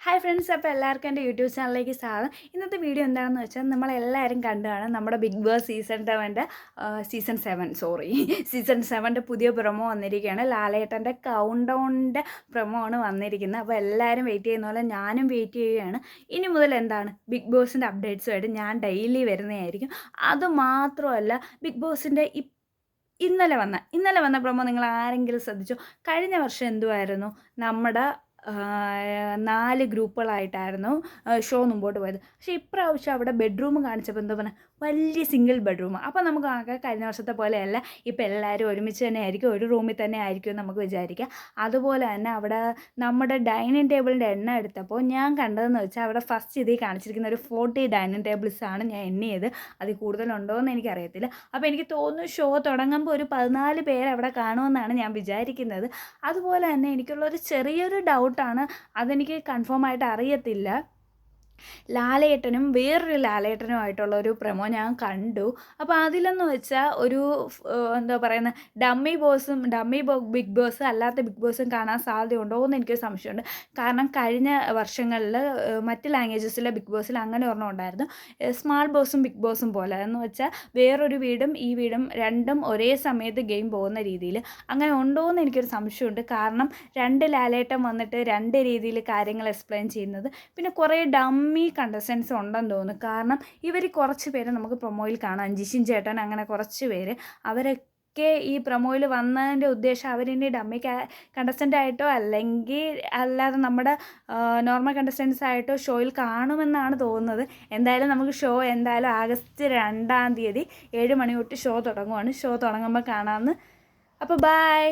Hi friends, അപ്പോൾ എല്ലാവർക്കും എൻ്റെ യൂട്യൂബ് ചാനലിലേക്ക് സ്വാഗതം. ഇന്നത്തെ വീഡിയോ എന്താണെന്ന് വെച്ചാൽ നമ്മളെല്ലാവരും കണ്ടതാണ് നമ്മുടെ ബിഗ് ബോസ് സീസൺ 7 പുതിയ പ്രൊമോ വന്നിരിക്കുകയാണ്. ലാലേട്ടൻ്റെ കൗണ്ട് ഡൗണിൻ്റെ പ്രൊമോ ആണ് വന്നിരിക്കുന്നത്. അപ്പോൾ എല്ലാവരും വെയിറ്റ് ചെയ്യുന്ന പോലെ ഞാനും വെയിറ്റ് ചെയ്യുകയാണ്. ഇനി മുതൽ എന്താണ് ബിഗ് ബോസിൻ്റെ അപ്ഡേറ്റ്സുമായിട്ട് ഞാൻ ഡെയിലി വരുന്നതായിരിക്കും. അതുമാത്രമല്ല, ബിഗ് ബോസിൻ്റെ ഇന്നലെ വന്ന പ്രൊമോ നിങ്ങൾ ആരെങ്കിലും ശ്രദ്ധിച്ചോ? കഴിഞ്ഞ വർഷം എന്തുമായിരുന്നു, നമ്മുടെ 4 ഗ്രൂപ്പുകളായിട്ടായിരുന്നു ഷോ മുമ്പോട്ട് പോയത്. പക്ഷേ ഇപ്രാവശ്യം അവിടെ ബെഡ്റൂം കാണിച്ചപ്പോൾ എന്താ പറഞ്ഞാൽ വലിയ സിംഗിൾ ബെഡ്റൂം. അപ്പോൾ നമുക്ക് ആകെ കഴിഞ്ഞ വർഷത്തെ പോലെയല്ല, ഇപ്പോൾ എല്ലാവരും ഒരുമിച്ച് തന്നെ ആയിരിക്കും, ഒരു റൂമിൽ തന്നെ ആയിരിക്കും നമുക്ക് വിചാരിക്കാം. അതുപോലെ തന്നെ അവിടെ നമ്മുടെ ഡൈനിങ് ടേബിളിൻ്റെ എണ്ണം എടുത്തപ്പോൾ ഞാൻ കണ്ടതെന്ന് വെച്ചാൽ അവിടെ ഫസ്റ്റ് ഇതിൽ കാണിച്ചിരിക്കുന്ന ഒരു 40 ഡൈനിങ് ടേബിൾസാണ് ഞാൻ എണ്ണിയത്. അതിൽ കൂടുതലുണ്ടോ എന്ന് എനിക്കറിയത്തില്ല. അപ്പോൾ എനിക്ക് തോന്നുന്നു ഷോ തുടങ്ങുമ്പോൾ ഒരു 14 പേര് അവിടെ കാണുമെന്നാണ് ഞാൻ വിചാരിക്കുന്നത്. അതുപോലെ തന്നെ എനിക്കുള്ളൊരു ചെറിയൊരു ഡൗട്ടാണ്, അതെനിക്ക് കൺഫേം ആയിട്ട് അറിയത്തില്ല. ലാലേട്ടനും വേറൊരു ലാലേട്ടനുമായിട്ടുള്ള ഒരു പ്രൊമോ ഞാൻ കണ്ടു. അപ്പോൾ അതിലെന്ന് വെച്ചാൽ ഒരു എന്താ പറയുന്നത്, ബിഗ് ബോസ് അല്ലാത്ത ബിഗ് ബോസും കാണാൻ സാധ്യതയുണ്ടോ എന്ന് എനിക്കൊരു സംശയമുണ്ട്. കാരണം കഴിഞ്ഞ വർഷങ്ങളിൽ മറ്റ് ലാംഗ്വേജസിലെ ബിഗ് ബോസിൽ അങ്ങനെ ഒരെണ്ണം ഉണ്ടായിരുന്നു, സ്മാൾ ബോസും ബിഗ് ബോസും പോലെ. എന്ന് വെച്ചാൽ വേറൊരു വീടും ഈ വീടും രണ്ടും ഒരേ സമയത്ത് ഗെയിം പോകുന്ന രീതിയിൽ. അങ്ങനെ ഉണ്ടോ എന്ന് എനിക്കൊരു സംശയമുണ്ട്. കാരണം 2 ലാലേട്ടൻ വന്നിട്ട് 2 രീതിയിൽ കാര്യങ്ങൾ എക്സ്പ്ലെയിൻ ചെയ്യുന്നത്. പിന്നെ കുറേ ഡമ്മി കണ്ടസ്റ്റൻസ് ഉണ്ടെന്ന് തോന്നുന്നു. കാരണം ഇവർ കുറച്ച് പേര് നമുക്ക് പ്രൊമോയിൽ കാണാം, ജിഷിൻ ചേട്ടൻ, അങ്ങനെ കുറച്ച് പേര്. അവരൊക്കെ ഈ പ്രൊമോയിൽ വന്നതിൻ്റെ ഉദ്ദേശം അവരിനി ഡമ്മി കണ്ടസ്റ്റൻ്റ് ആയിട്ടോ അല്ലെങ്കിൽ അല്ലാതെ നമ്മുടെ നോർമൽ കണ്ടസ്റ്റൻസ് ആയിട്ടോ ഷോയിൽ കാണുമെന്നാണ് തോന്നുന്നത്. എന്തായാലും നമുക്ക് ഷോ എന്തായാലും ആഗസ്റ്റ് 2 7 മണി തൊട്ട് ഷോ തുടങ്ങുവാണ്. ഷോ തുടങ്ങുമ്പോൾ കാണാമെന്ന്. അപ്പോൾ ബൈ.